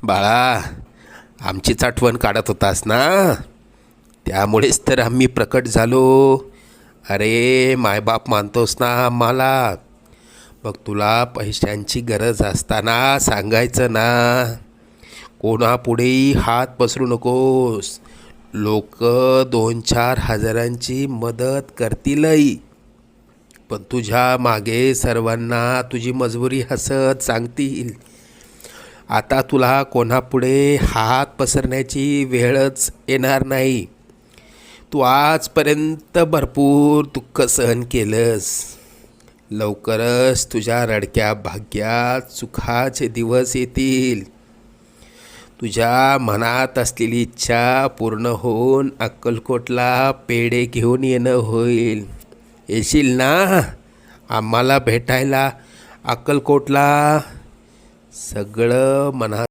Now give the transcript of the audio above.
बाळा, आमचीच आठवण काढत होतास ना, त्यामुळेच तर आम्ही प्रकट झालो. अरे मायबाप मानतोस ना आम्हाला, मग तुला पैशांची गरज असताना सांगायचं ना. कोणापुढेही हात पसरू नकोस. लोक 2-4 हजारांची मदत करतीलही, पण तुझ्या मागे सर्वांना तुझी मजबुरी हसत सांगतील. आता तुला कोणापुढे हात पसरण्याची वेळच येणार नाही. तू आजपर्यंत भरपूर दुःख सहन केलंस. लवकरच तुझ्या रडक्या भाग्यात सुखाचे दिवस येतील. तुझ्या मनात असलेली इच्छा पूर्ण होऊन अक्कलकोटला पेढे घेऊन येणं होईल. येशील ना आम्हाला भेटायला अक्कलकोटला? सगळं मनात